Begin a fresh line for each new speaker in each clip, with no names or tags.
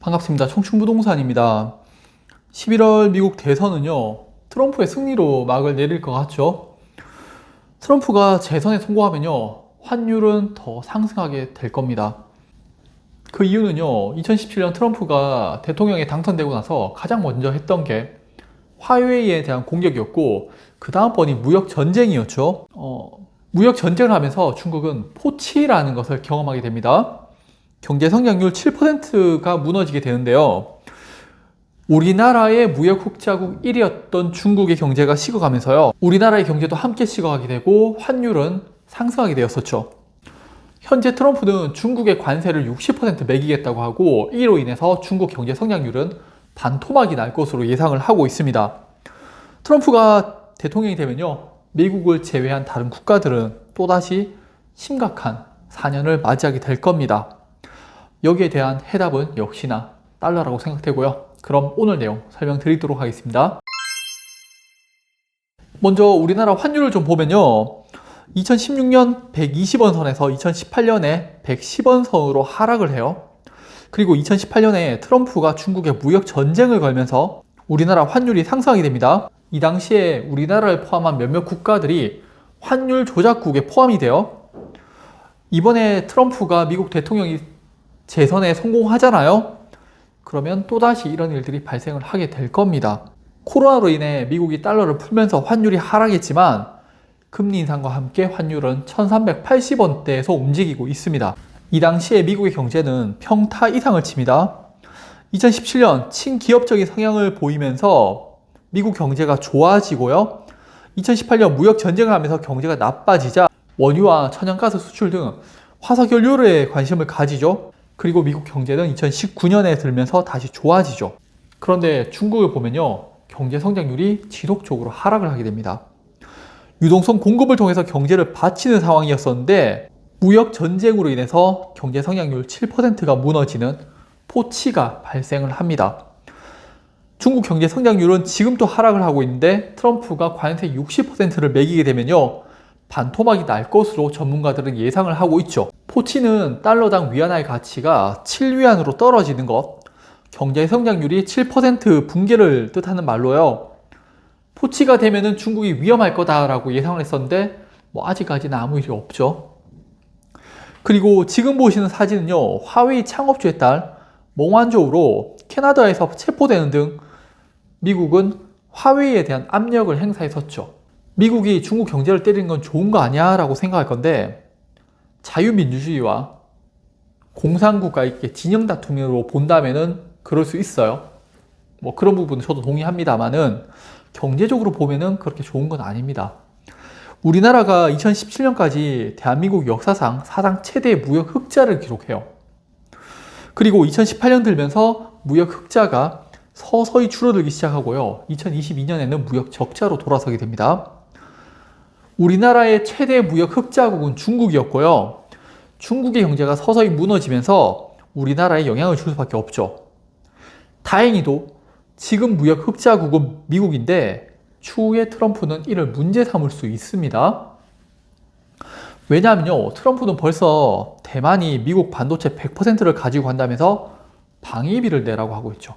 반갑습니다. 청춘부동산입니다. 11월 미국 대선은요, 트럼프의 승리로 막을 내릴 것 같죠? 트럼프가 재선에 성공하면요, 환율은 더 상승하게 될 겁니다. 그 이유는요, 2017년 트럼프가 대통령에 당선되고 나서 가장 먼저 했던 게 화웨이에 대한 공격이었고, 그 다음번이 무역 전쟁이었죠. 무역 전쟁을 하면서 중국은 포치라는 것을 경험하게 됩니다. 경제 성장률 7%가 무너지게 되는데요. 우리나라의 무역 흑자국 1위였던 중국의 경제가 식어가면서요. 우리나라의 경제도 함께 식어가게 되고 환율은 상승하게 되었었죠. 현재 트럼프는 중국의 관세를 60% 매기겠다고 하고 이로 인해서 중국 경제 성장률은 반토막이 날 것으로 예상을 하고 있습니다. 트럼프가 대통령이 되면요. 미국을 제외한 다른 국가들은 또다시 심각한 4년을 맞이하게 될 겁니다. 여기에 대한 해답은 역시나 달러라고 생각되고요. 그럼 오늘 내용 설명드리도록 하겠습니다. 먼저 우리나라 환율을 좀 보면요. 2016년 120원 선에서 2018년에 110원 선으로 하락을 해요. 그리고 2018년에 트럼프가 중국에 무역 전쟁을 걸면서 우리나라 환율이 상승하게 됩니다. 이 당시에 우리나라를 포함한 몇몇 국가들이 환율 조작국에 포함이 돼요. 이번에 트럼프가 미국 대통령이 재선에 성공하잖아요. 그러면 또다시 이런 일들이 발생을 하게 될 겁니다. 코로나로 인해 미국이 달러를 풀면서 환율이 하락했지만 금리 인상과 함께 환율은 1380원대에서 움직이고 있습니다. 이 당시에 미국의 경제는 평타 이상을 칩니다. 2017년 친기업적인 성향을 보이면서 미국 경제가 좋아지고요. 2018년 무역 전쟁을 하면서 경제가 나빠지자 원유와 천연가스 수출 등 화석연료에 관심을 가지죠. 그리고 미국 경제는 2019년에 들면서 다시 좋아지죠. 그런데 중국을 보면요. 경제 성장률이 지속적으로 하락을 하게 됩니다. 유동성 공급을 통해서 경제를 받치는 상황이었었는데 무역 전쟁으로 인해서 경제 성장률 7%가 무너지는 포치가 발생을 합니다. 중국 경제 성장률은 지금 또 하락을 하고 있는데 트럼프가 관세 60%를 매기게 되면요. 반토막이 날 것으로 전문가들은 예상을 하고 있죠. 포치는 달러당 위안화의 가치가 7위안으로 떨어지는 것, 경제 성장률이 7% 붕괴를 뜻하는 말로요. 포치가 되면은 중국이 위험할 거다라고 예상을 했었는데 아직까지는 아무 일이 없죠. 그리고 지금 보시는 사진은요. 화웨이 창업주의 딸 몽환조우로 캐나다에서 체포되는 등 미국은 화웨이에 대한 압력을 행사했었죠. 미국이 중국 경제를 때리는 건 좋은 거 아니야? 라고 생각할 건데 자유민주주의와 공산국가의 진영 다툼으로 본다면은 그럴 수 있어요. 그런 부분은 저도 동의합니다만은 경제적으로 보면은 그렇게 좋은 건 아닙니다. 우리나라가 2017년까지 대한민국 역사상 사상 최대 무역 흑자를 기록해요. 그리고 2018년 들면서 무역 흑자가 서서히 줄어들기 시작하고요. 2022년에는 무역 적자로 돌아서게 됩니다. 우리나라의 최대 무역 흑자국은 중국이었고요. 중국의 경제가 서서히 무너지면서 우리나라에 영향을 줄 수밖에 없죠. 다행히도 지금 무역 흑자국은 미국인데 추후에 트럼프는 이를 문제 삼을 수 있습니다. 왜냐하면요. 트럼프는 벌써 대만이 미국 반도체 100%를 가지고 간다면서 방위비를 내라고 하고 있죠.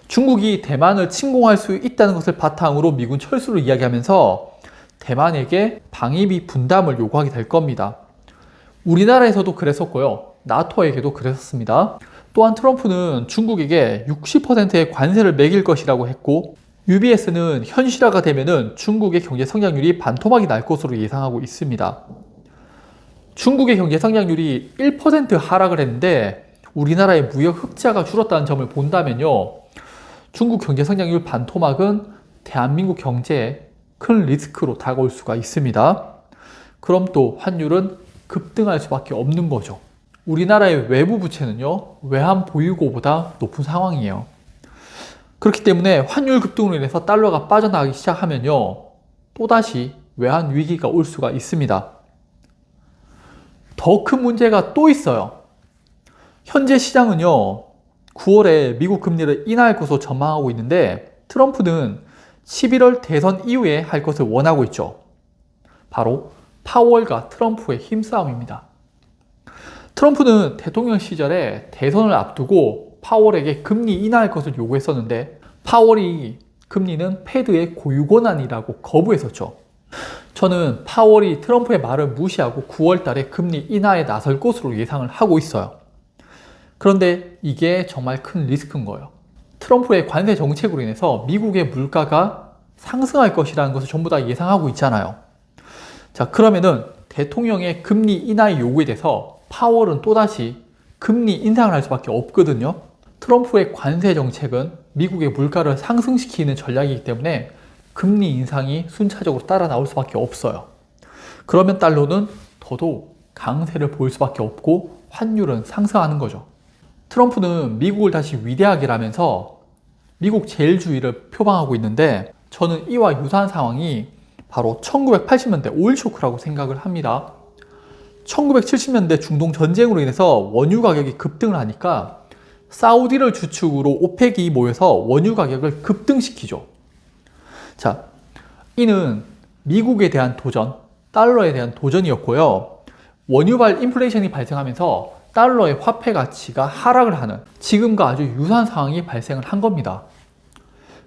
중국이 대만을 침공할 수 있다는 것을 바탕으로 미군 철수를 이야기하면서 대만에게 방위비 분담을 요구하게 될 겁니다. 우리나라에서도 그랬었고요. 나토에게도 그랬었습니다. 또한 트럼프는 중국에게 60%의 관세를 매길 것이라고 했고 UBS는 현실화가 되면은 중국의 경제 성장률이 반토막이 날 것으로 예상하고 있습니다. 중국의 경제 성장률이 1% 하락을 했는데 우리나라의 무역 흑자가 줄었다는 점을 본다면요. 중국 경제 성장률 반토막은 대한민국 경제에 큰 리스크로 다가올 수가 있습니다. 그럼 또 환율은 급등할 수밖에 없는 거죠. 우리나라의 외부 부채는요, 외환 보유고보다 높은 상황이에요. 그렇기 때문에 환율 급등으로 인해서 달러가 빠져나가기 시작하면요, 또다시 외환 위기가 올 수가 있습니다. 더 큰 문제가 또 있어요. 현재 시장은요, 9월에 미국 금리를 인하할 것으로 전망하고 있는데 트럼프는 11월 대선 이후에 할 것을 원하고 있죠. 바로 파월과 트럼프의 힘싸움입니다. 트럼프는 대통령 시절에 대선을 앞두고 파월에게 금리 인하할 것을 요구했었는데 파월이 금리는 패드의 고유 권한이라고 거부했었죠. 저는 파월이 트럼프의 말을 무시하고 9월 달에 금리 인하에 나설 것으로 예상을 하고 있어요. 그런데 이게 정말 큰 리스크인 거예요. 트럼프의 관세 정책으로 인해서 미국의 물가가 상승할 것이라는 것을 전부 다 예상하고 있잖아요. 자, 그러면은 대통령의 금리 인하의 요구에 대해서 파월은 또다시 금리 인상을 할 수밖에 없거든요. 트럼프의 관세 정책은 미국의 물가를 상승시키는 전략이기 때문에 금리 인상이 순차적으로 따라 나올 수밖에 없어요. 그러면 달러는 더더욱 강세를 보일 수밖에 없고 환율은 상승하는 거죠. 트럼프는 미국을 다시 위대하게라면서 미국 제일주의를 표방하고 있는데 저는 이와 유사한 상황이 바로 1980년대 오일 쇼크라고 생각을 합니다. 1970년대 중동 전쟁으로 인해서 원유 가격이 급등을 하니까 사우디를 주축으로 오펙이 모여서 원유 가격을 급등시키죠. 자, 이는 미국에 대한 도전, 달러에 대한 도전이었고요. 원유발 인플레이션이 발생하면서 달러의 화폐 가치가 하락을 하는 지금과 아주 유사한 상황이 발생을 한 겁니다.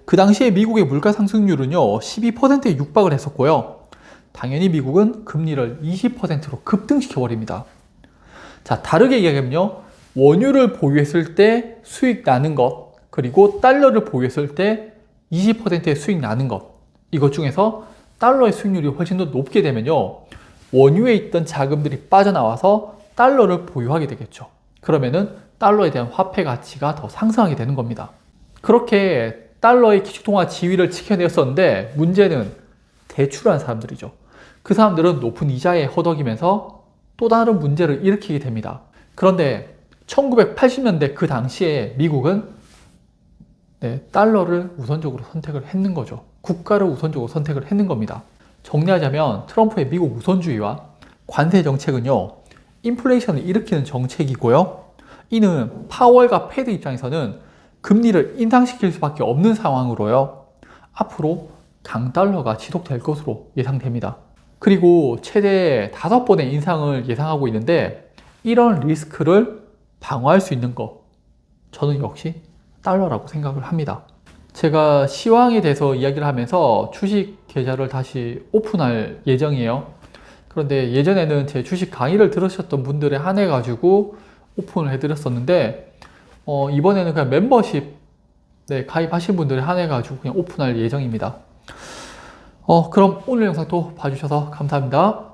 그 당시에 미국의 물가 상승률은요 12%에 육박을 했었고요. 당연히 미국은 금리를 20%로 급등시켜 버립니다. 자, 다르게 이야기하면요, 원유를 보유했을 때 수익 나는 것, 그리고 달러를 보유했을 때 20%의 수익 나는 것, 이것 중에서 달러의 수익률이 훨씬 더 높게 되면요 원유에 있던 자금들이 빠져나와서 달러를 보유하게 되겠죠. 그러면은 달러에 대한 화폐 가치가 더 상승하게 되는 겁니다. 그렇게 달러의 기축통화 지위를 지켜냈었는데 문제는 대출한 사람들이죠. 그 사람들은 높은 이자에 허덕이면서 또 다른 문제를 일으키게 됩니다. 그런데 1980년대 그 당시에 미국은 달러를 우선적으로 선택을 했는 거죠. 국가를 우선적으로 선택을 했는 겁니다. 정리하자면 트럼프의 미국 우선주의와 관세 정책은요 인플레이션을 일으키는 정책이고요. 이는 파월과 패드 입장에서는 금리를 인상시킬 수밖에 없는 상황으로요. 앞으로 강달러가 지속될 것으로 예상됩니다. 그리고 최대 5번의 인상을 예상하고 있는데 이런 리스크를 방어할 수 있는 것, 저는 역시 달러라고 생각을 합니다. 제가 시황에 대해서 이야기를 하면서 주식 계좌를 다시 오픈할 예정이에요. 그런데 예전에는 제 주식 강의를 들으셨던 분들에 한해 가지고 오픈을 해드렸었는데 이번에는 그냥 멤버십 가입하신 분들에 한해 가지고 그냥 오픈할 예정입니다. 그럼 오늘 영상 또 봐주셔서 감사합니다.